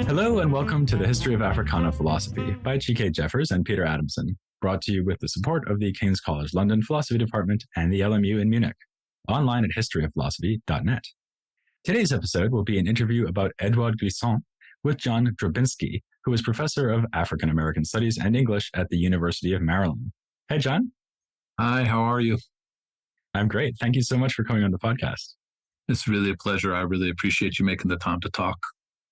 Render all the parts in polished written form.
Hello and welcome to the History of Africana Philosophy by G.K. Jeffers and Peter Adamson, brought to you with the support of the King's College London Philosophy Department and the LMU in Munich, online at historyofphilosophy.net. Today's episode will be an interview about Edouard Glissant with John Drabinski, who is Professor of African American Studies and English at the University of Maryland. Hey, John. Hi, how are you? I'm great. Thank you so much for coming on the podcast. It's really a pleasure. I really appreciate you making the time to talk.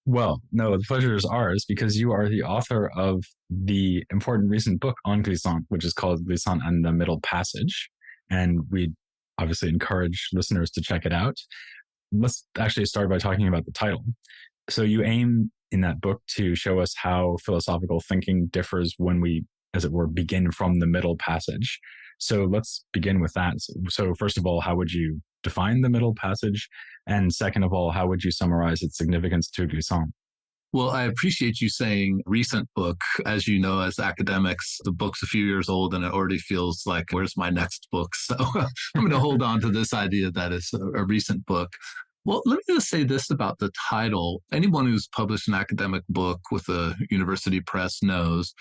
Well, no, the pleasure is ours because you are the author of the important recent book on Glissant, which is called Glissant and the Middle Passage. And we obviously encourage listeners to check it out. Let's actually start by talking about the title. So you aim in that book to show us how philosophical thinking differs when we, as it were, begin from the middle passage. So let's begin with that. So first of all, how would you define the middle passage? And second of all, how would you summarize its significance to Glissant? Well, I appreciate you saying recent book. As you know, as academics, the book's a few years old and it already feels like, where's my next book? So I'm going to hold on to this idea that it's a recent book. Well, let me just say this about the title. Anyone who's published an academic book with a university press knows,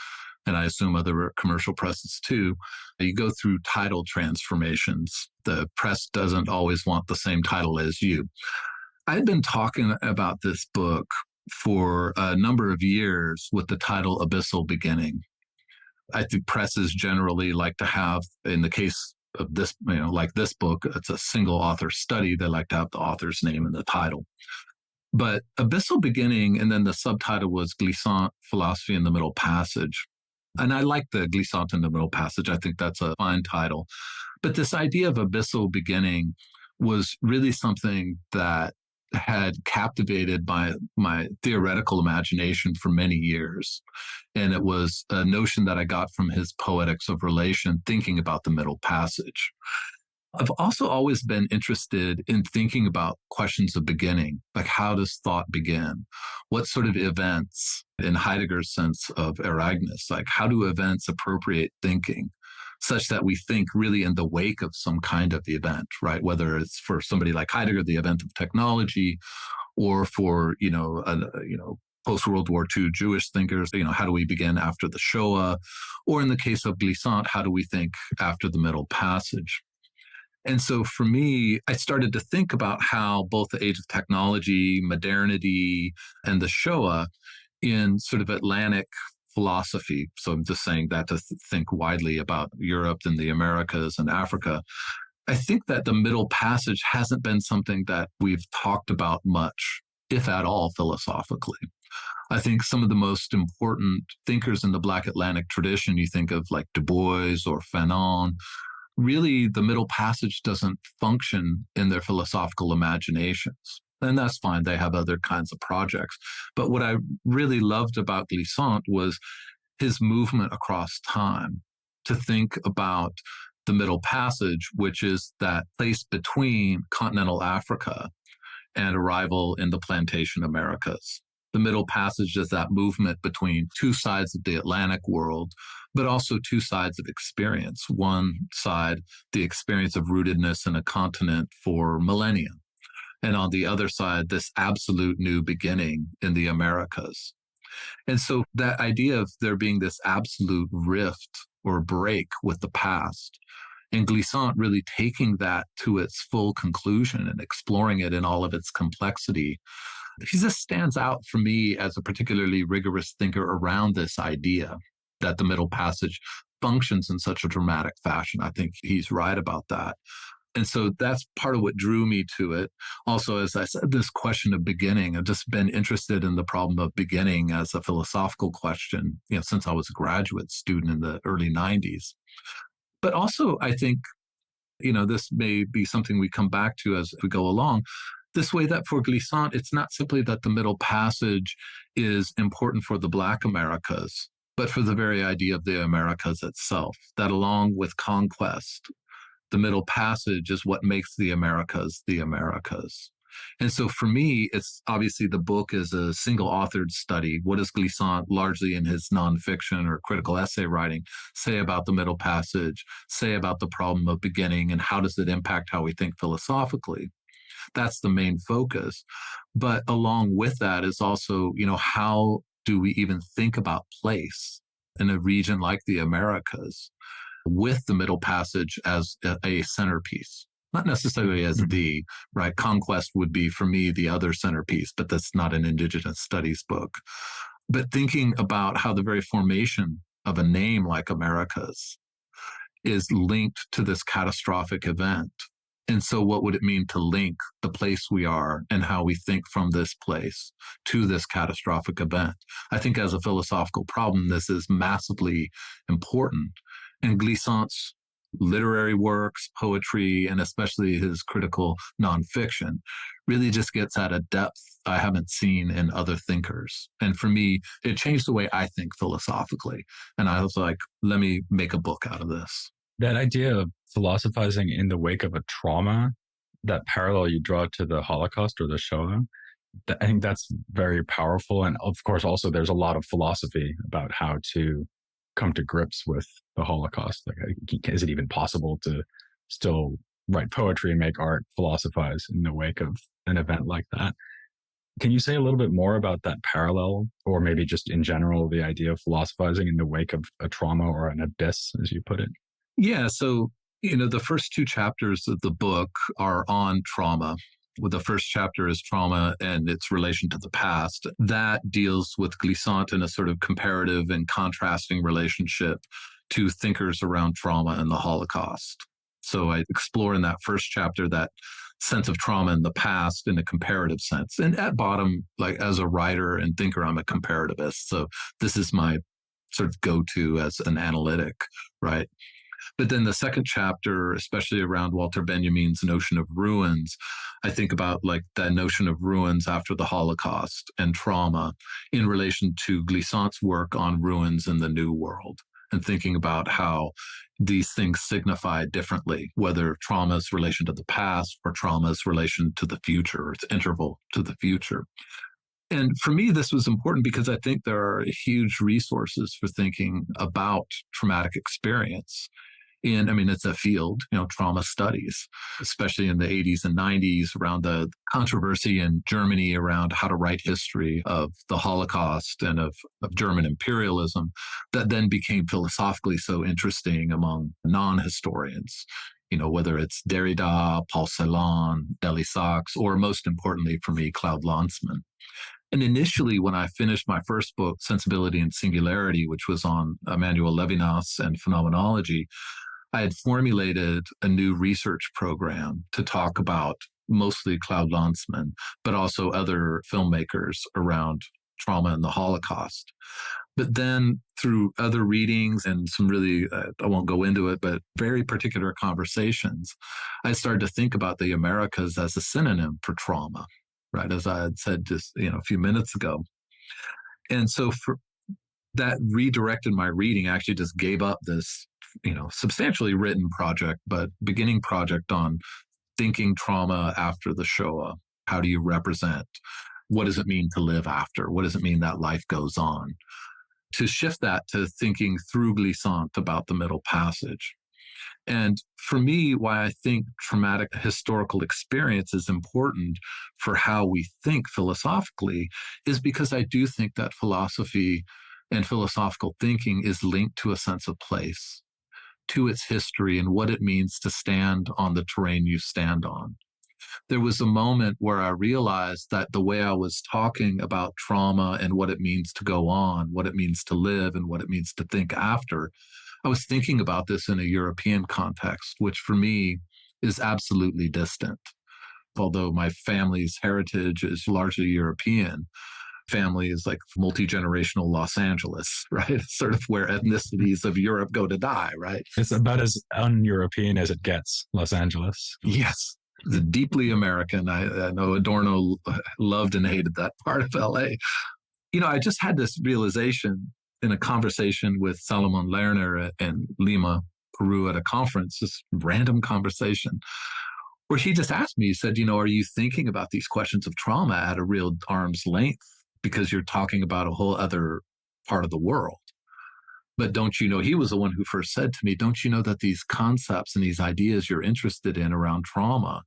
and I assume other commercial presses too, you go through title transformations. The press doesn't always want the same title as you. I've been talking about this book for a number of years with the title Abyssal Beginning. I think presses generally like to have, in the case of this, like this book, it's a single author study. They like to have the author's name in the title. But Abyssal Beginning, and then the subtitle was Glissant, Philosophy in the Middle Passage. And I like the Glissant in the Middle Passage. I think that's a fine title. But this idea of abyssal beginning was really something that had captivated my theoretical imagination for many years. And it was a notion that I got from his Poetics of Relation, thinking about the middle passage. I've also always been interested in thinking about questions of beginning, like how does thought begin? What sort of events, in Heidegger's sense of Ereignis, like how do events appropriate thinking such that we think really in the wake of some kind of event, right? Whether it's for somebody like Heidegger, the event of technology, or for, post-World War II Jewish thinkers, how do we begin after the Shoah? Or in the case of Glissant, how do we think after the middle passage? And so for me, I started to think about how both the age of technology, modernity, and the Shoah in sort of Atlantic philosophy. So I'm just saying that to think widely about Europe and the Americas and Africa. I think that the middle passage hasn't been something that we've talked about much, if at all, philosophically. I think some of the most important thinkers in the Black Atlantic tradition, you think of like Du Bois or Fanon, really, the middle passage doesn't function in their philosophical imaginations. And that's fine. They have other kinds of projects. But what I really loved about Glissant was his movement across time to think about the middle passage, which is that place between continental Africa and arrival in the plantation Americas. The middle passage is that movement between two sides of the Atlantic world, but also two sides of experience. One side, the experience of rootedness in a continent for millennia. And on the other side, this absolute new beginning in the Americas. And so that idea of there being this absolute rift or break with the past, and Glissant really taking that to its full conclusion and exploring it in all of its complexity, he just stands out for me as a particularly rigorous thinker around this idea that the middle passage functions in such a dramatic fashion. I think he's right about that. And so that's part of what drew me to it. Also, as I said, this question of beginning, I've just been interested in the problem of beginning as a philosophical question, since I was a graduate student in the early 90s. But also, I think, this may be something we come back to as we go along. This way that for Glissant, it's not simply that the middle passage is important for the Black Americas, but for the very idea of the Americas itself, that along with conquest, the middle passage is what makes the Americas the Americas. And so for me, it's obviously the book is a single authored study. What does Glissant, largely in his nonfiction or critical essay writing, say about the middle passage, say about the problem of beginning, and how does it impact how we think philosophically? That's the main focus. But along with that is also, how do we even think about place in a region like the Americas with the Middle Passage as a centerpiece? Not necessarily as the, right? Conquest would be, for me, the other centerpiece, but that's not an Indigenous studies book. But thinking about how the very formation of a name like Americas is linked to this catastrophic event. And so what would it mean to link the place we are and how we think from this place to this catastrophic event? I think as a philosophical problem, this is massively important. And Glissant's literary works, poetry, and especially his critical nonfiction really just gets at a depth I haven't seen in other thinkers. And for me, it changed the way I think philosophically. And I was like, let me make a book out of this. That idea of philosophizing in the wake of a trauma, that parallel you draw to the Holocaust or the Shoah, I think that's very powerful. And of course, also there's a lot of philosophy about how to come to grips with the Holocaust. Like, is it even possible to still write poetry and make art, philosophize in the wake of an event like that? Can you say a little bit more about that parallel, or maybe just in general, the idea of philosophizing in the wake of a trauma or an abyss, as you put it? Yeah. So, the first two chapters of the book are on trauma. Well, the first chapter is trauma and its relation to the past. That deals with Glissant in a sort of comparative and contrasting relationship to thinkers around trauma and the Holocaust. So I explore in that first chapter that sense of trauma in the past in a comparative sense. And at bottom, like as a writer and thinker, I'm a comparativist. So this is my sort of go-to as an analytic, right? But then the second chapter, especially around Walter Benjamin's notion of ruins, I think about like that notion of ruins after the Holocaust and trauma in relation to Glissant's work on ruins in the New World, and thinking about how these things signify differently, whether trauma's relation to the past or trauma's relation to the future, or its interval to the future. And for me, this was important because I think there are huge resources for thinking about traumatic experience. And I mean, it's a field, trauma studies, especially in the 80s and 90s around the controversy in Germany around how to write history of the Holocaust and of German imperialism, that then became philosophically so interesting among non-historians, whether it's Derrida, Paul Celan, Deli Sachs, or most importantly for me, Claude Lanzmann. And initially, when I finished my first book, Sensibility and Singularity, which was on Emmanuel Levinas and phenomenology, I had formulated a new research program to talk about mostly Claude Lanzmann, but also other filmmakers around trauma and the Holocaust. But then through other readings and some really, I won't go into it, but very particular conversations, I started to think about the Americas as a synonym for trauma, right? As I had said just, a few minutes ago. And so for that redirected my reading, I actually just gave up this, substantially written project, but beginning project on thinking trauma after the Shoah. How do you represent? What does it mean to live after? What does it mean that life goes on? To shift that to thinking through Glissant about the Middle Passage. And for me, why I think traumatic historical experience is important for how we think philosophically is because I do think that philosophy and philosophical thinking is linked to a sense of place, to its history and what it means to stand on the terrain you stand on. There was a moment where I realized that the way I was talking about trauma and what it means to go on, what it means to live, and what it means to think after, I was thinking about this in a European context, which for me is absolutely distant. Although my family's heritage is largely European, family is like multi-generational Los Angeles, right? It's sort of where ethnicities of Europe go to die, right? It's about as un-European as it gets, Los Angeles. Yes. Deeply American. I know Adorno loved and hated that part of LA. I just had this realization in a conversation with Salomon Lerner in Lima, Peru at a conference, this random conversation, where he just asked me, he said, are you thinking about these questions of trauma at a real arm's length? Because you're talking about a whole other part of the world. But don't you know, he was the one who first said to me, don't you know that these concepts and these ideas you're interested in around trauma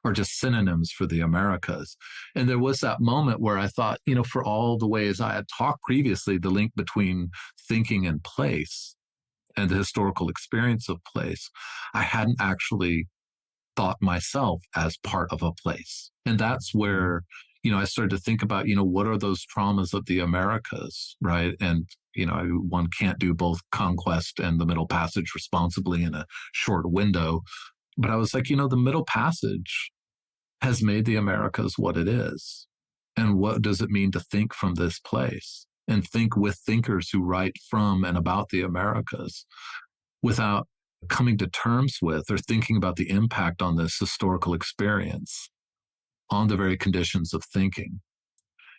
are just synonyms for the Americas? And there was that moment where I thought, for all the ways I had talked previously, the link between thinking and place and the historical experience of place, I hadn't actually thought myself as part of a place. And that's where, I started to think about, what are those traumas of the Americas, right? And, one can't do both conquest and the Middle Passage responsibly in a short window. But I was like, the Middle Passage has made the Americas what it is. And what does it mean to think from this place and think with thinkers who write from and about the Americas without coming to terms with or thinking about the impact on this historical experience on the very conditions of thinking?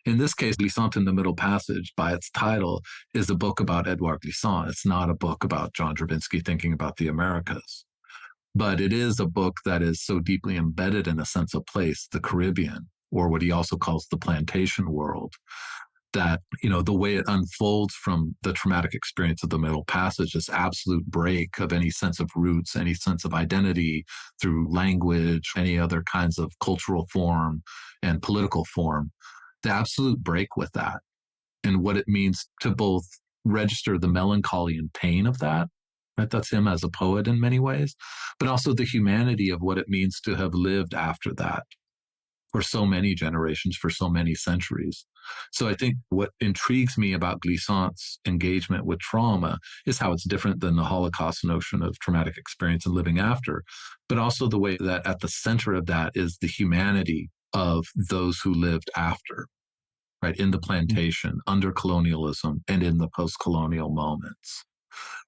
In this case, Glissant in the Middle Passage, by its title, is a book about Edouard Glissant. It's not a book about John Drabinski thinking about the Americas. But it is a book that is so deeply embedded in a sense of place, the Caribbean, or what he also calls the plantation world, that, the way it unfolds from the traumatic experience of the Middle Passage, this absolute break of any sense of roots, any sense of identity through language, any other kinds of cultural form and political form, the absolute break with that and what it means to both register the melancholy and pain of that. Right? That's him as a poet in many ways, but also the humanity of what it means to have lived after that for so many generations, for so many centuries. So I think what intrigues me about Glissant's engagement with trauma is how it's different than the Holocaust notion of traumatic experience and living after, but also the way that at the center of that is the humanity of those who lived after, right, in the plantation, under colonialism, and in the post-colonial moments.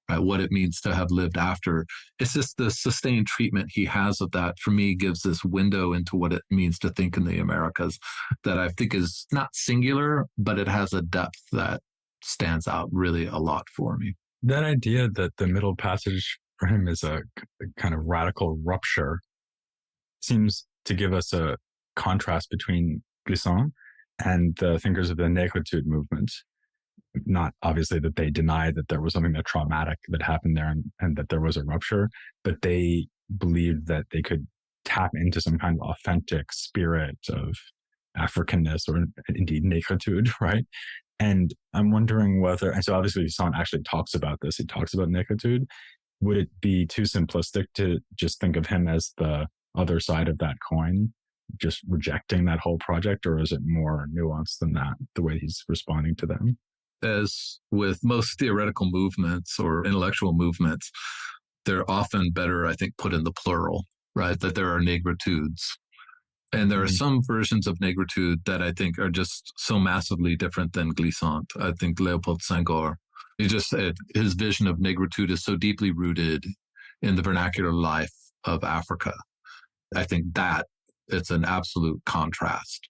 Right, what it means to have lived after. It's just the sustained treatment he has of that, for me, gives this window into what it means to think in the Americas that I think is not singular, but it has a depth that stands out really a lot for me. That idea that the Middle Passage for him is a kind of radical rupture seems to give us a contrast between Glissant and the thinkers of the Negritude movement. Not obviously that they deny that there was something that traumatic that happened there and that there was a rupture, but they believed that they could tap into some kind of authentic spirit of Africanness or indeed negritude, right? And I'm wondering whether, and so obviously Glissant actually talks about this. He talks about negritude. Would it be too simplistic to just think of him as the other side of that coin, just rejecting that whole project, or is it more nuanced than that, the way he's responding to them? As with most theoretical movements or intellectual movements, they're often better, I think, put in the plural, right? That there are negritudes. And there are some versions of negritude that I think are just so massively different than Glissant. I think Leopold Senghor, his vision of negritude is so deeply rooted in the vernacular life of Africa. I think that it's an absolute contrast.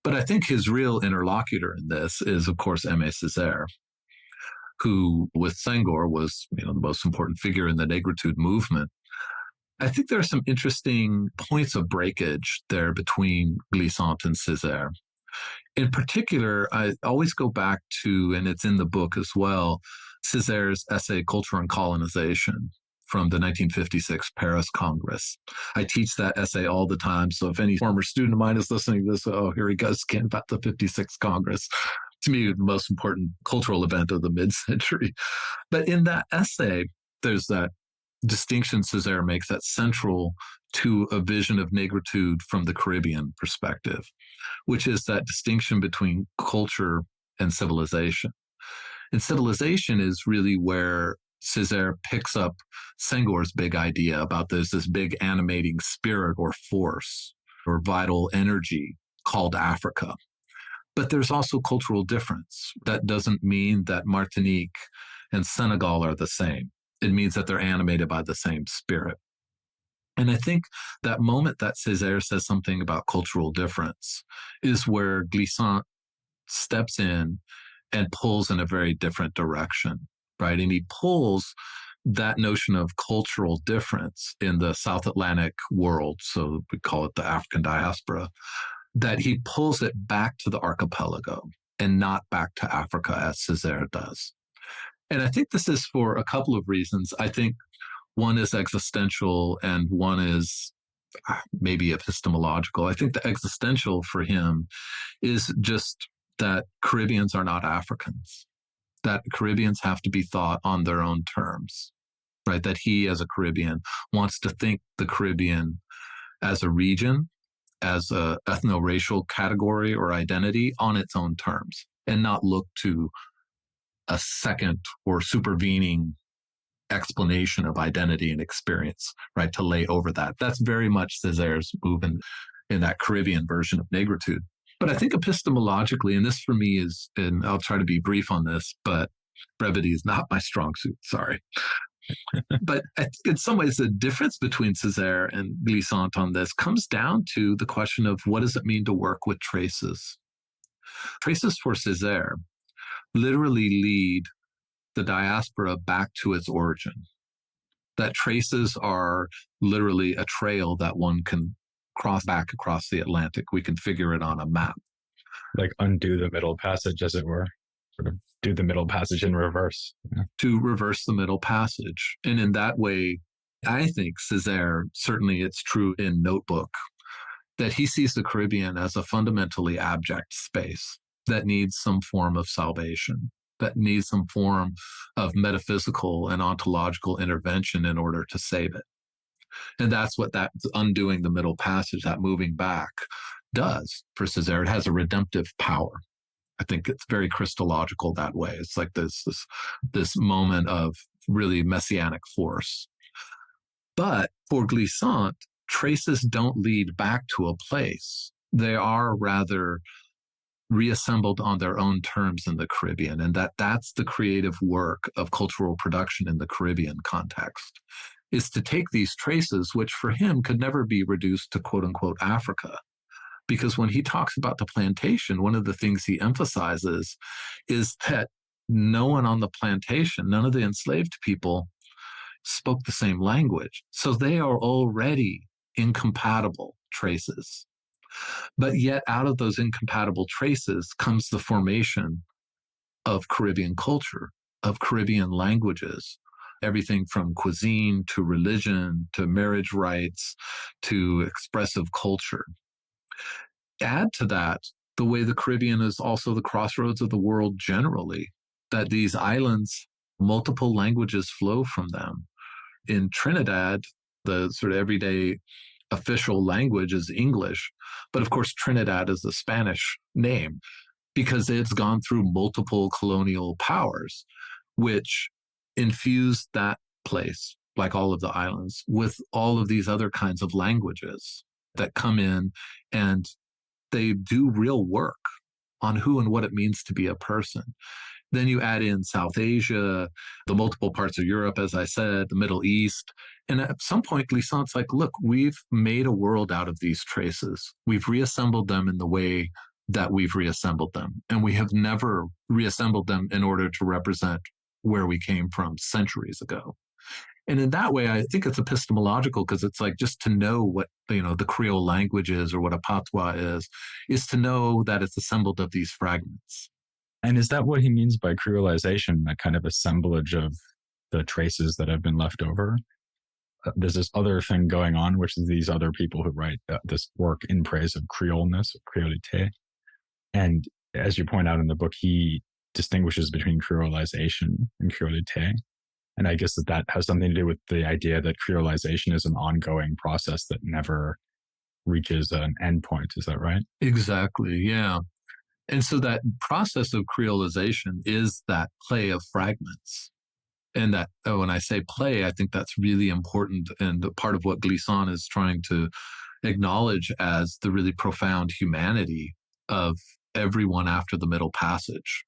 But I think his real interlocutor in this is, of course, Aimé Césaire, who with Senghor was, the most important figure in the negritude movement. I think there are some interesting points of breakage there between Glissant and Césaire. In particular, I always go back to, and it's in the book as well, Césaire's essay, Culture and Colonization, from the 1956 Paris Congress. I teach that essay all the time. So if any former student of mine is listening to this, oh, here he goes again about the 56 Congress. To me, the most important cultural event of the mid-century. But in that essay, there's that distinction Césaire makes that's central to a vision of negritude from the Caribbean perspective, which is that distinction between culture and civilization. And civilization is really where Césaire picks up Senghor's big idea about this big animating spirit or force or vital energy called Africa. But there's also cultural difference. That doesn't mean that Martinique and Senegal are the same. It means that they're animated by the same spirit. And I think that moment that Césaire says something about cultural difference is where Glissant steps in and pulls in a very different direction, right? And he pulls that notion of cultural difference in the South Atlantic world, so we call it the African diaspora, that he pulls it back to the archipelago and not back to Africa as Césaire does. And I think this is for a couple of reasons. I think one is existential and one is maybe epistemological. I think the existential for him is just that Caribbeans are not Africans, that Caribbeans have to be thought on their own terms, right? That he, as a Caribbean, wants to think the Caribbean as a region, as a ethno-racial category or identity on its own terms, and not look to a second or supervening explanation of identity and experience, right, to lay over that. That's very much Césaire's move in that Caribbean version of negritude. But I think epistemologically, and this for me is, and I'll try to be brief on this, but brevity is not my strong suit, sorry. But I think in some ways, the difference between Césaire and Glissant on this comes down to the question of what does it mean to work with traces? Traces for Césaire literally lead the diaspora back to its origin. That traces are literally a trail that one can cross back across the Atlantic. We can figure it on a map. Like undo the Middle Passage, as it were, sort of do the Middle Passage in reverse. Yeah. To reverse the Middle Passage. And in that way, I think Césaire, certainly it's true in Notebook, that he sees the Caribbean as a fundamentally abject space that needs some form of salvation, that needs some form of metaphysical and ontological intervention in order to save it. And that's what that undoing the Middle Passage, that moving back, does for Césaire. It has a redemptive power. I think it's very Christological that way. It's like this moment of really messianic force. But for Glissant, traces don't lead back to a place. They are rather reassembled on their own terms in the Caribbean, and that's the creative work of cultural production in the Caribbean context, is to take these traces, which for him could never be reduced to quote unquote Africa. Because when he talks about the plantation, one of the things he emphasizes is that no one on the plantation, none of the enslaved people spoke the same language. So they are already incompatible traces. But yet out of those incompatible traces comes the formation of Caribbean culture, of Caribbean languages, everything from cuisine to religion to marriage rites to expressive culture. Add to that the way the Caribbean is also the crossroads of the world generally, that these islands, multiple languages flow from them. In Trinidad, the sort of everyday official language is English, but of course Trinidad is a Spanish name because it's gone through multiple colonial powers, which infused that place, like all of the islands, with all of these other kinds of languages that come in and they do real work on who and what it means to be a person. Then you add in South Asia, the multiple parts of Europe, as I said, the Middle East. And at some point, Glissant's like, look, we've made a world out of these traces. We've reassembled them in the way that we've reassembled them. And we have never reassembled them in order to represent where we came from centuries ago. And in that way, I think it's epistemological because it's like just to know what, the Creole language is or what a patois is to know that it's assembled of these fragments. And is that what he means by creolization, that kind of assemblage of the traces that have been left over? There's this other thing going on, which is these other people who write this work in praise of Creoleness, creolité. And as you point out in the book, he distinguishes between creolization and creolité. And I guess that has something to do with the idea that creolization is an ongoing process that never reaches an endpoint. Is that right? Exactly, yeah. And so that process of creolization is that play of fragments. And that, when I say play, I think that's really important and part of what Glissant is trying to acknowledge as the really profound humanity of everyone after the Middle Passage,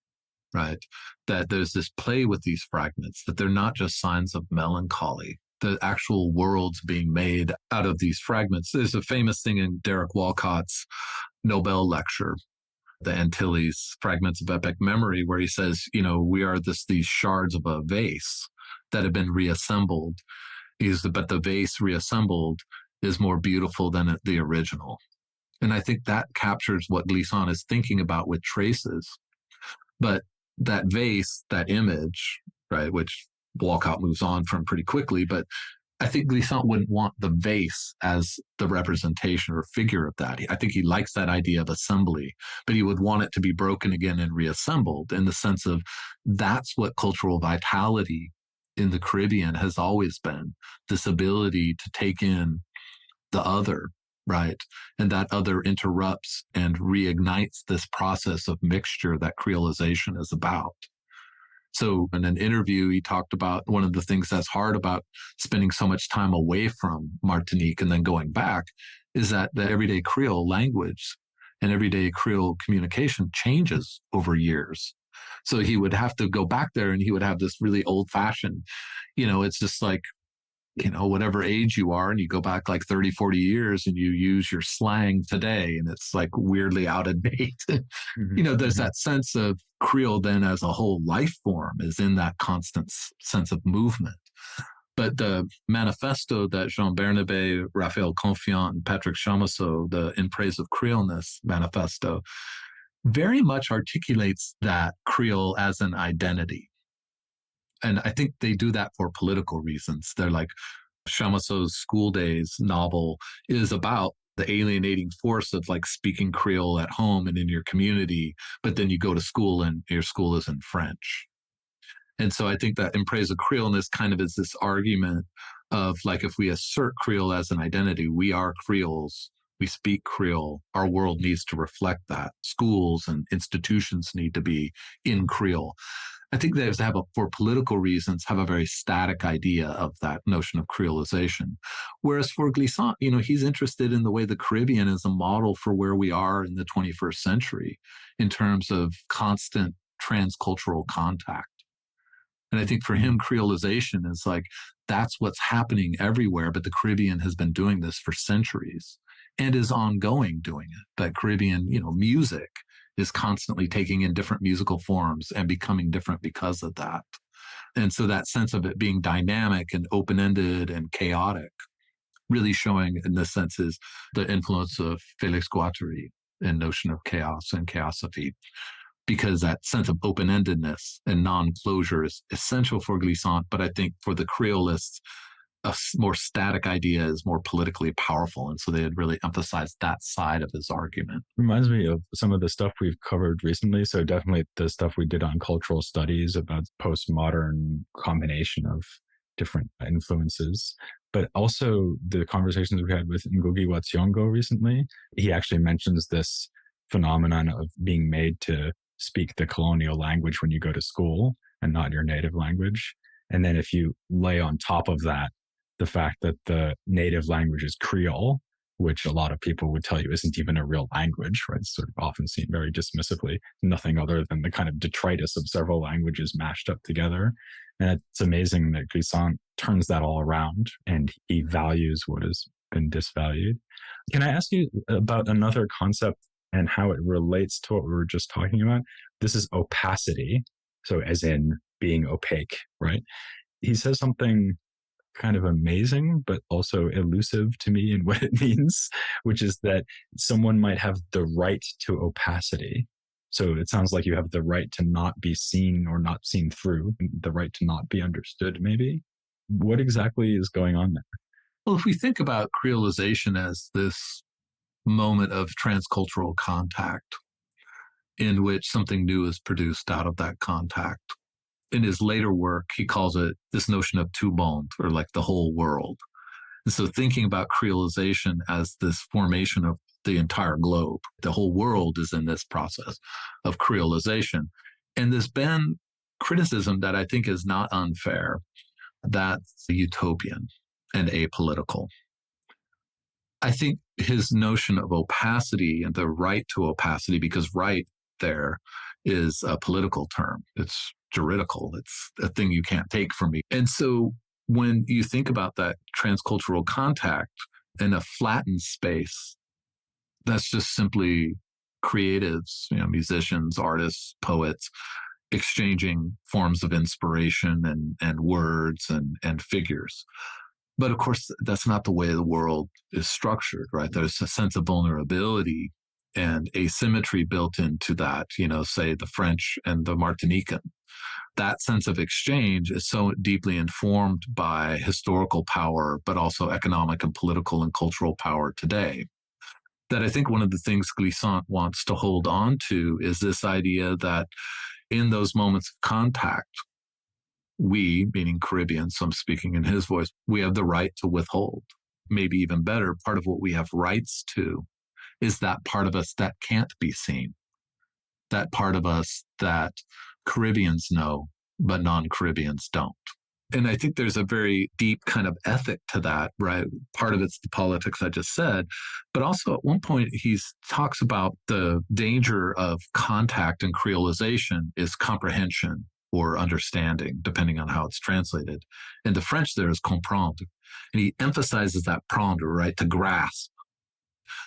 right? That there's this play with these fragments, that they're not just signs of melancholy, the actual worlds being made out of these fragments. There's a famous thing in Derek Walcott's Nobel lecture, the Antilles Fragments of Epic Memory, where he says, we are these shards of a vase that have been reassembled. But the vase reassembled is more beautiful than the original. And I think that captures what Glissant is thinking about with traces. But that vase, that image, right? Which Walcott moves on from pretty quickly. But I think Glissant wouldn't want the vase as the representation or figure of that. I think he likes that idea of assembly, but he would want it to be broken again and reassembled in the sense of that's what cultural vitality in the Caribbean has always been, this ability to take in the other, right? And that other interrupts and reignites this process of mixture that creolization is about. So in an interview, he talked about one of the things that's hard about spending so much time away from Martinique and then going back is that the everyday Creole language and everyday Creole communication changes over years. So he would have to go back there and he would have this really old fashioned, it's just like, whatever age you are and you go back like 30, 40 years and you use your slang today and it's like weirdly out of date. There's that sense of Creole then as a whole life form is in that constant sense of movement. But the manifesto that Jean Bernabé, Raphael Confiant, and Patrick Chamoiseau, the In Praise of Creoleness manifesto, very much articulates that Creole as an identity. And I think they do that for political reasons. They're like Chamoiseau's School Days novel is about the alienating force of like speaking Creole at home and in your community, but then you go to school and your school is in French. And so I think that In Praise of Creoleness kind of is this argument of like, if we assert Creole as an identity, we are Creoles, we speak Creole, our world needs to reflect that. Schools and institutions need to be in Creole. I think they have, for political reasons, have a very static idea of that notion of creolization. Whereas for Glissant, he's interested in the way the Caribbean is a model for where we are in the 21st century in terms of constant transcultural contact. And I think for him, creolization is like, that's what's happening everywhere, but the Caribbean has been doing this for centuries and is ongoing doing it. That Caribbean, music is constantly taking in different musical forms and becoming different because of that. And so that sense of it being dynamic and open-ended and chaotic, really showing in this sense is the influence of Félix Guattari and notion of chaos and chaosophy, because that sense of open-endedness and non-closure is essential for Glissant. But I think for the Creolists, a more static idea is more politically powerful. And so they had really emphasized that side of his argument. Reminds me of some of the stuff we've covered recently. So definitely the stuff we did on cultural studies about postmodern combination of different influences, but also the conversations we had with Ngugi wa Thiong'o recently. He actually mentions this phenomenon of being made to speak the colonial language when you go to school and not your native language. And then if you lay on top of that the fact that the native language is Creole, which a lot of people would tell you isn't even a real language, right? It's sort of often seen very dismissively, nothing other than the kind of detritus of several languages mashed up together. And it's amazing that Glissant turns that all around and he values what has been disvalued. Can I ask you about another concept and how it relates to what we were just talking about? This is opacity. So as in being opaque, right? He says something kind of amazing, but also elusive to me in what it means, which is that someone might have the right to opacity. So it sounds like you have the right to not be seen or not seen through, the right to not be understood, maybe. What exactly is going on there? Well, if we think about creolization as this moment of transcultural contact in which something new is produced out of that contact, in his later work, he calls it this notion of tout monde, or like the whole world. And so thinking about creolization as this formation of the entire globe, the whole world is in this process of creolization. And there's been criticism that I think is not unfair, that's utopian and apolitical. I think his notion of opacity and the right to opacity, because right there is a political term. It's juridical. It's a thing you can't take from me. And so when you think about that transcultural contact in a flattened space, that's just simply creatives, musicians, artists, poets, exchanging forms of inspiration and words and figures. But of course, that's not the way the world is structured, right? There's a sense of vulnerability and asymmetry built into that, say the French and the Martinican. that sense of exchange is so deeply informed by historical power, but also economic and political and cultural power today, that I think one of the things Glissant wants to hold on to is this idea that in those moments of contact, we, meaning Caribbeans, so I'm speaking in his voice, we have the right to withhold. Maybe even better, part of what we have rights to is that part of us that can't be seen, that part of us that Caribbeans know, but non-Caribbeans don't. And I think there's a very deep kind of ethic to that, right? Part of it's the politics I just said, but also at one point he talks about the danger of contact and creolization is comprehension or understanding, depending on how it's translated. In the French, there is comprendre. And he emphasizes that prendre, right? To grasp,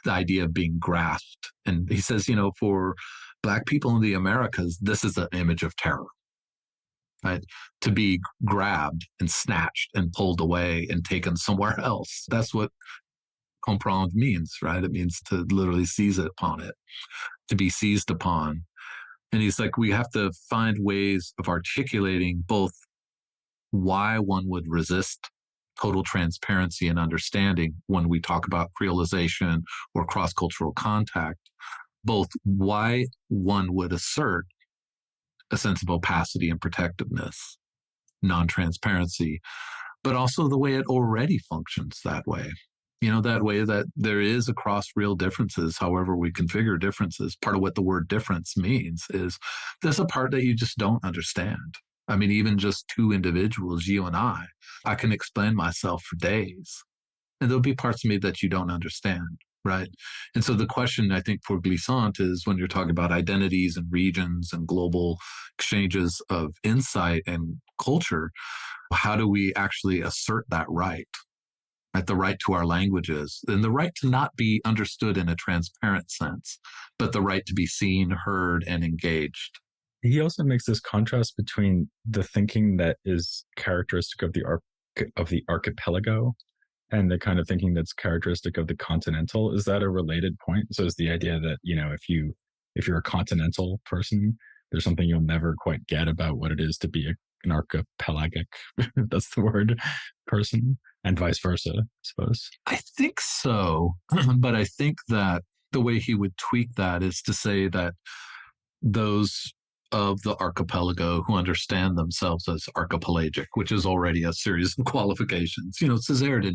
the idea of being grasped. And he says, for Black people in the Americas, this is an image of terror. Right? To be grabbed and snatched and pulled away and taken somewhere else. That's what comprendre means, right? It means to literally seize upon it, to be seized upon. And he's like, we have to find ways of articulating both why one would resist total transparency and understanding when we talk about creolization or cross-cultural contact, both why one would assert a sense of opacity and protectiveness, non-transparency, but also the way it already functions that way. That way that there is across real differences, however we configure differences. Part of what the word difference means is there's a part that you just don't understand. I mean, even just two individuals, you and I can explain myself for days. And there'll be parts of me that you don't understand. Right. And so the question, I think, for Glissant is when you're talking about identities and regions and global exchanges of insight and culture, how do we actually assert that right? Right, the right to our languages and the right to not be understood in a transparent sense, but the right to be seen, heard, and engaged. He also makes this contrast between the thinking that is characteristic of the archipelago and the kind of thinking that's characteristic of the continental. Is that a related point? So is the idea that, if you're a continental person, there's something you'll never quite get about what it is to be an archipelagic, if that's the word, person, and vice versa, I suppose. I think so. But I think that the way he would tweak that is to say that those of the archipelago who understand themselves as archipelagic, which is already a series of qualifications. Césaire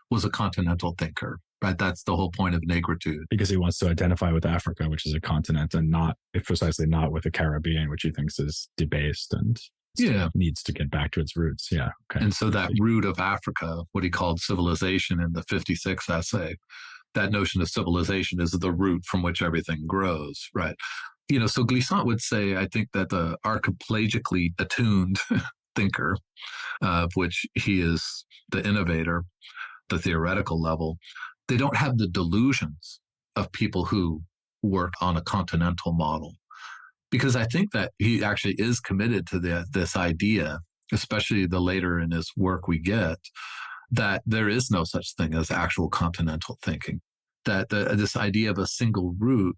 was a continental thinker, right? That's the whole point of negritude. Because he wants to identify with Africa, which is a continent, and precisely not with the Caribbean, which he thinks is debased and needs to get back to its roots. Yeah. Okay. And so that root of Africa, what he called civilization in the 56 essay, that notion of civilization is the root from which everything grows, right? So Glissant would say, I think that the archipelagically attuned thinker, of which he is the innovator, the theoretical level, they don't have the delusions of people who work on a continental model. Because I think that he actually is committed to this idea, especially the later in his work we get, that there is no such thing as actual continental thinking, that this idea of a single root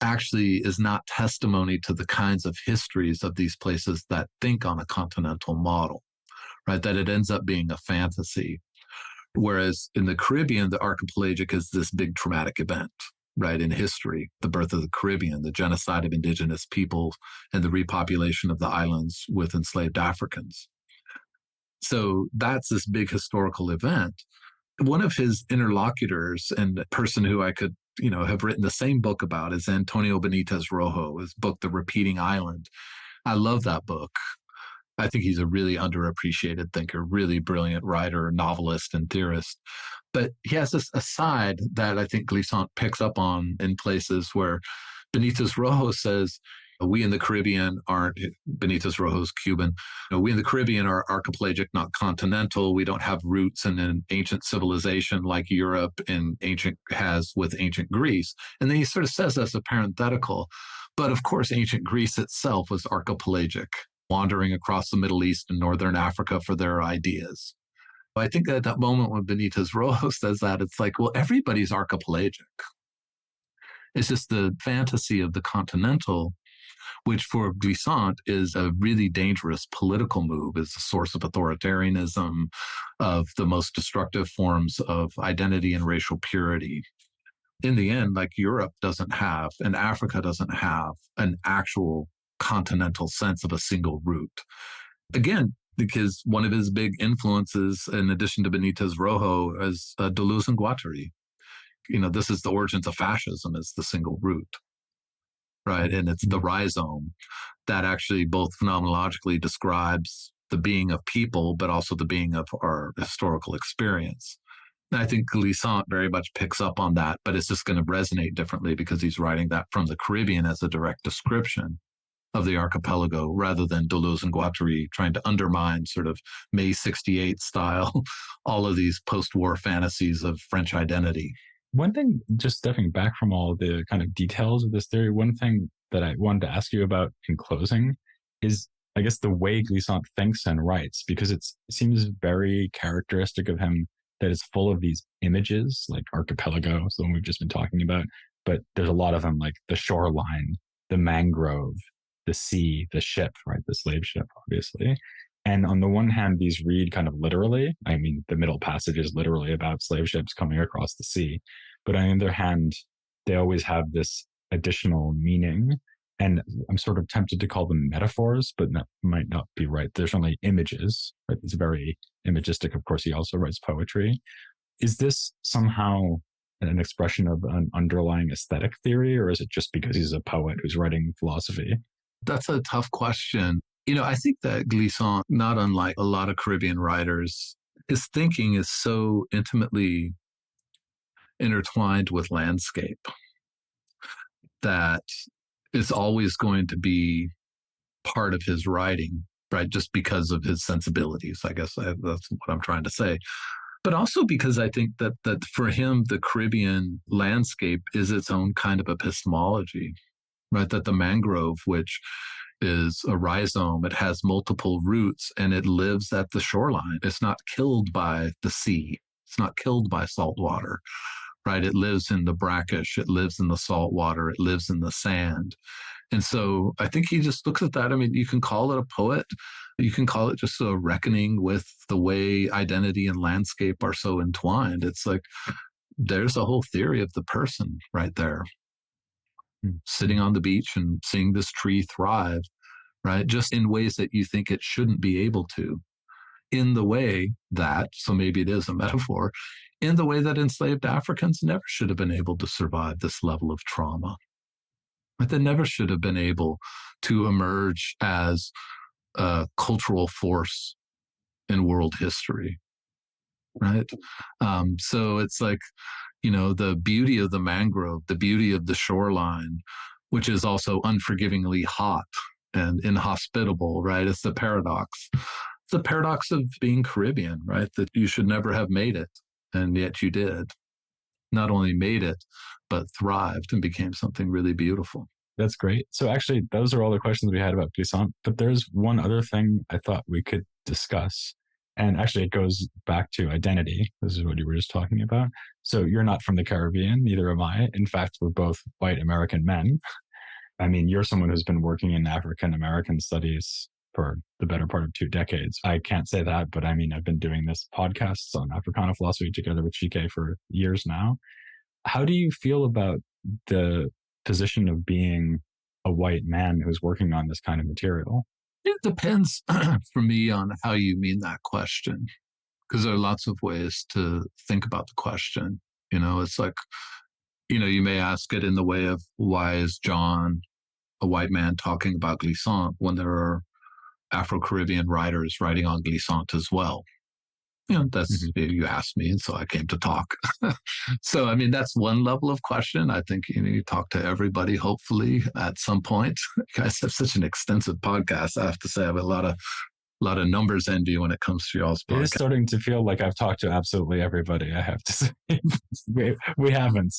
actually is not testimony to the kinds of histories of these places that think on a continental model, right? That it ends up being a fantasy. Whereas in the Caribbean, the archipelagic is this big traumatic event, right, in history, the birth of the Caribbean, the genocide of indigenous peoples, and the repopulation of the islands with enslaved Africans. So that's this big historical event. One of his interlocutors and a person who I could, have written the same book about is Antonio Benitez Rojo, his book, The Repeating Island. I love that book. I think he's a really underappreciated thinker, really brilliant writer, novelist, and theorist. But he has this aside that I think Glissant picks up on in places where Benitez Rojo says, we in the Caribbean aren't, Benitez Rojo's Cuban, we in the Caribbean are archipelagic, not continental. We don't have roots in an ancient civilization like Europe has with ancient Greece. And then he sort of says as a parenthetical, but of course, ancient Greece itself was archipelagic, wandering across the Middle East and Northern Africa for their ideas. I think at that moment when Benitez Rojo says that, it's like, well, everybody's archipelagic. It's just the fantasy of the continental which for Glissant is a really dangerous political move, is a source of authoritarianism, of the most destructive forms of identity and racial purity. In the end, like Europe doesn't have, and Africa doesn't have an actual continental sense of a single root. Again, because one of his big influences, in addition to Benitez Rojo, is Deleuze and Guattari. This is the origins of fascism, is the single root, right? And it's the rhizome that actually both phenomenologically describes the being of people, but also the being of our historical experience. And I think Glissant very much picks up on that, but it's just going to resonate differently because he's writing that from the Caribbean as a direct description of the archipelago, rather than Deleuze and Guattari trying to undermine sort of May 68 style, all of these post-war fantasies of French identity. One thing, just stepping back from all the kind of details of this theory, one thing that I wanted to ask you about in closing is, I guess, the way Glissant thinks and writes, because it seems very characteristic of him that it's full of these images, like archipelago, so the one we've just been talking about, but there's a lot of them, like the shoreline, the mangrove, the sea, the ship, right? The slave ship, obviously. And on the one hand, these read kind of literally. I mean, the middle passage is literally about slave ships coming across the sea. But on the other hand, they always have this additional meaning. And I'm sort of tempted to call them metaphors, but that might not be right. There's only images, right? It's very imagistic. Of course, he also writes poetry. Is this somehow an expression of an underlying aesthetic theory, or is it just because he's a poet who's writing philosophy? That's a tough question. I think that Glissant, not unlike a lot of Caribbean writers, his thinking is so intimately intertwined with landscape that it's always going to be part of his writing, right? Just because of his sensibilities, I guess that's what I'm trying to say. But also because I think that for him, the Caribbean landscape is its own kind of epistemology, right? That the mangrove, which is a rhizome, it has multiple roots and it lives at the shoreline. It's not killed by the sea. It's not killed by salt water, right? It lives in the brackish. It lives in the salt water. It lives in the sand. And so I think he just looks at that. I mean, you can call it a poet. You can call it just a reckoning with the way identity and landscape are so entwined. It's like there's a whole theory of the person right there, sitting on the beach and seeing this tree thrive, right? Just in ways that you think it shouldn't be able to, in the way that, so maybe it is a metaphor, in the way that enslaved Africans never should have been able to survive this level of trauma. But they never should have been able to emerge as a cultural force in world history, right? So it's like, the beauty of the mangrove, the beauty of the shoreline, which is also unforgivingly hot and inhospitable, right? It's the paradox. It's the paradox of being Caribbean, right? That you should never have made it, and yet you did. Not only made it, but thrived and became something really beautiful. That's great. So actually, those are all the questions we had about Glissant. But there's one other thing I thought we could discuss. And actually, it goes back to identity. This is what you were just talking about. So you're not from the Caribbean, neither am I. In fact, we're both white American men. I mean, you're someone who's been working in African American studies for the better part of 2 decades. I can't say that, but I mean, I've been doing this podcasts on Africana philosophy together with GK for years now. How do you feel about the position of being a white man who's working on this kind of material? It depends for me on how you mean that question, because there are lots of ways to think about the question. It's like, you may ask it in the way of, why is John, a white man, talking about Glissant when there are Afro-Caribbean writers writing on Glissant as well? That's, you asked me, and so I came to talk. So, I mean, that's one level of question. I think, you talk to everybody, hopefully, at some point. You guys have such an extensive podcast. I have to say, I have a lot of numbers envy when it comes to y'all's podcast. It is starting to feel like I've talked to absolutely everybody, I have to say. we haven't.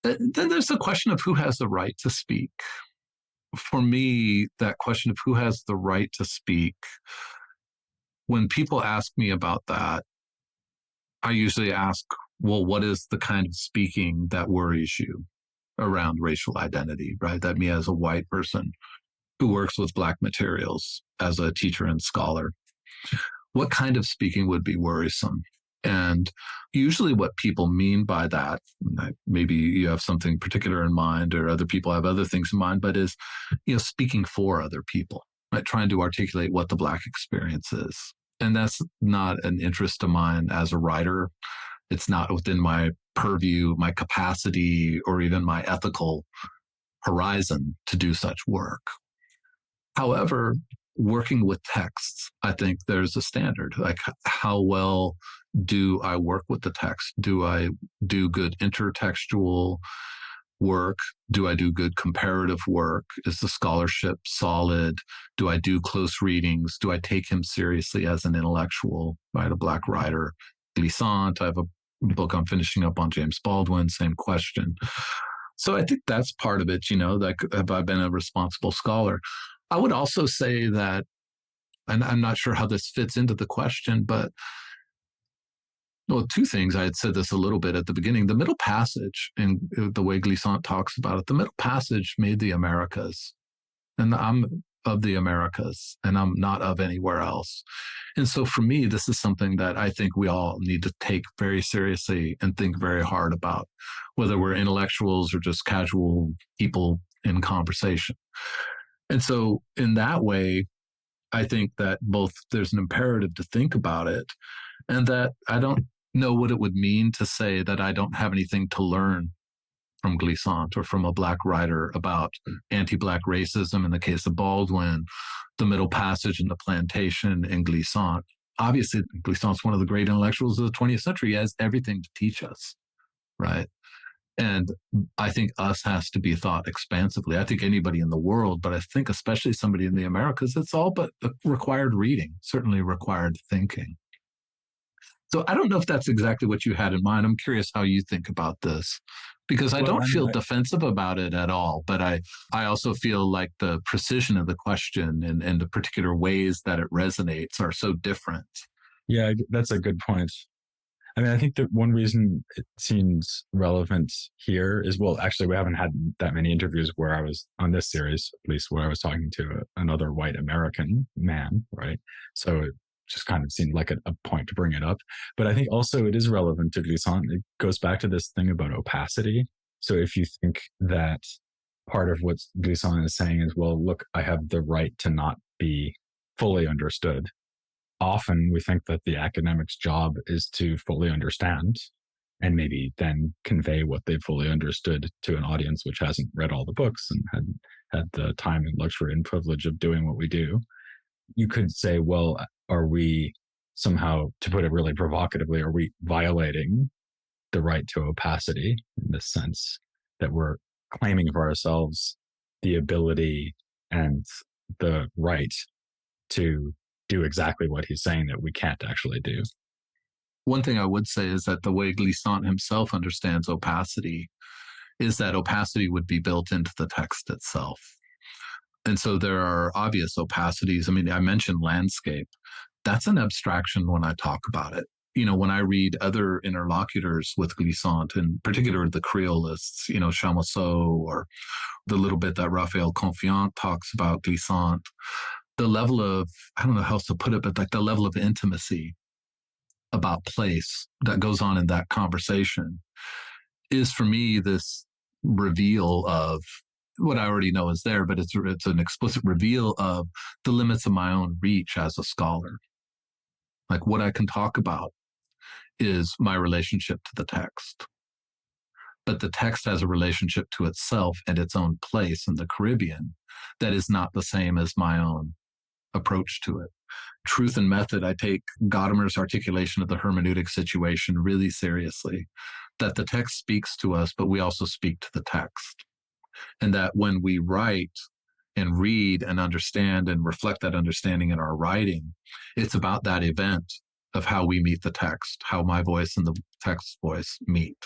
Then there's the question of who has the right to speak. For me, that question of who has the right to speak, when people ask me about that, I usually ask, well, what is the kind of speaking that worries you? around racial identity, right? That me as a white person who works with Black materials as a teacher and scholar, what kind of speaking would be worrisome? And usually what people mean by that, maybe you have something particular in mind or other people have other things in mind, but is, speaking for other people, right? Trying to articulate what the Black experience is. And that's not an interest of mine as a writer. It's not within my purview, my capacity, or even my ethical horizon to do such work. However, working with texts, I think there's a standard. Like, how well do I work with the text? Do I do good intertextual work? Do I do good comparative work? Is the scholarship solid? Do I do close readings? Do I take him seriously as an intellectual, right? A Black writer. Glissant, I have a book I'm finishing up on James Baldwin, same question. So I think that's part of it, like, have I been a responsible scholar? I would also say that, and I'm not sure how this fits into the question, but well, two things. I had said this a little bit at the beginning. The Middle Passage, and the way Glissant talks about it, the Middle Passage made the Americas. And I'm of the Americas, and I'm not of anywhere else. And so for me, this is something that I think we all need to take very seriously and think very hard about, whether we're intellectuals or just casual people in conversation. And so in that way, I think that both there's an imperative to think about it, and that I don't know what it would mean to say that I don't have anything to learn from Glissant or from a Black writer about anti-Black racism in the case of Baldwin, the Middle Passage and the Plantation in Glissant. Obviously, Glissant's one of the great intellectuals of the 20th century. He has everything to teach us, right? And I think us has to be thought expansively. I think anybody in the world, but I think especially somebody in the Americas, it's all but required reading, certainly required thinking. So I don't know if that's exactly what you had in mind. I'm curious how you think about this, because I don't feel defensive about it at all, but I also feel like the precision of the question and the particular ways that it resonates are so different. Yeah, that's a good point. I mean, I think that one reason it seems relevant here is, well, actually, we haven't had that many interviews where I was on this series, at least where I was talking to another white American man, right? So it just kind of seemed like a point to bring it up. But I think also it is relevant to Glissant. It goes back to this thing about opacity. So if you think that part of what Glissant is saying is, well, look, I have the right to not be fully understood. Often we think that the academic's job is to fully understand and maybe then convey what they've fully understood to an audience which hasn't read all the books and had the time and luxury and privilege of doing what we do. You could say, well, are we somehow, to put it really provocatively, are we violating the right to opacity in the sense that we're claiming for ourselves the ability and the right to do exactly what he's saying that we can't actually do? One thing I would say is that the way Glissant himself understands opacity is that opacity would be built into the text itself. And so there are obvious opacities. I mean, I mentioned landscape. That's an abstraction when I talk about it. When I read other interlocutors with Glissant, in particular the Creolists, Chamoiseau, or the little bit that Raphael Confiant talks about Glissant, the level of, I don't know how else to put it, but like the level of intimacy about place that goes on in that conversation is for me this reveal of what I already know is there, but it's an explicit reveal of the limits of my own reach as a scholar. Like, what I can talk about is my relationship to the text. But the text has a relationship to itself and its own place in the Caribbean that is not the same as my own approach to it. Truth and method, I take Gadamer's articulation of the hermeneutic situation really seriously, that the text speaks to us, but we also speak to the text. And that when we write and read and understand and reflect that understanding in our writing, it's about that event of how we meet the text, how my voice and the text's voice meet.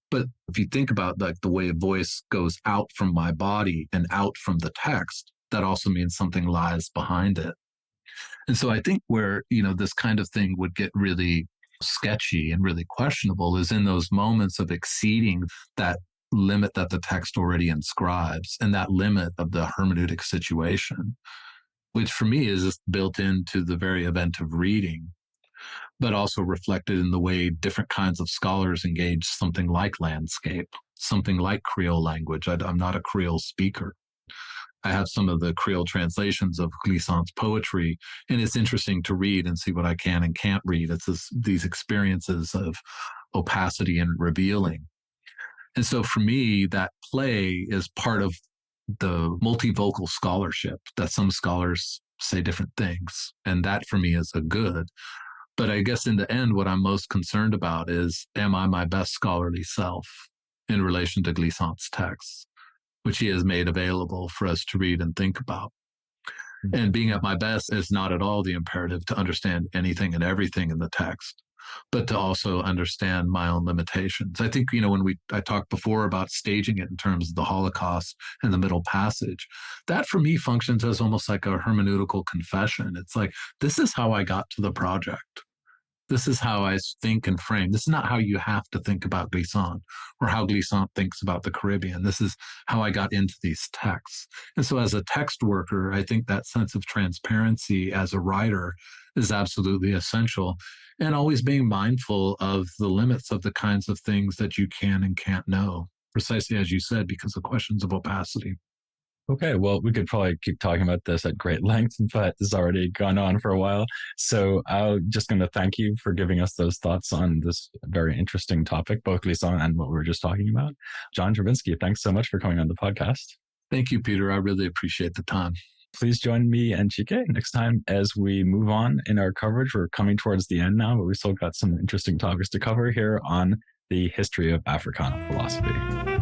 But if you think about like the way a voice goes out from my body and out from the text, that also means something lies behind it. And so I think where, this kind of thing would get really sketchy and really questionable is in those moments of exceeding that limit that the text already inscribes and that limit of the hermeneutic situation, which for me is just built into the very event of reading, but also reflected in the way different kinds of scholars engage something like landscape, something like Creole language. I'm not a Creole speaker. I have some of the Creole translations of Glissant's poetry, and it's interesting to read and see what I can and can't read. It's these experiences of opacity and revealing. And so for me, that play is part of the multivocal scholarship that some scholars say different things. And that for me is a good. But I guess in the end, what I'm most concerned about is, am I my best scholarly self in relation to Glissant's texts, which he has made available for us to read and think about? And being at my best is not at all the imperative to understand anything and everything in the text, but to also understand my own limitations. I think, when I talked before about staging it in terms of the Holocaust and the Middle Passage, that for me functions as almost like a hermeneutical confession. It's like, this is how I got to the project. This is how I think and frame. This is not how you have to think about Glissant or how Glissant thinks about the Caribbean. This is how I got into these texts. And so as a text worker, I think that sense of transparency as a writer is absolutely essential, and always being mindful of the limits of the kinds of things that you can and can't know, precisely as you said, because of questions of opacity. Okay, well, we could probably keep talking about this at great length, but this has already gone on for a while. So I'm just going to thank you for giving us those thoughts on this very interesting topic, both Glissant and what we were just talking about. John Drabinski, thanks so much for coming on the podcast. Thank you, Peter. I really appreciate the time. Please join me and Chike next time as we move on in our coverage. We're coming towards the end now, but we still got some interesting topics to cover here on the history of Africana philosophy.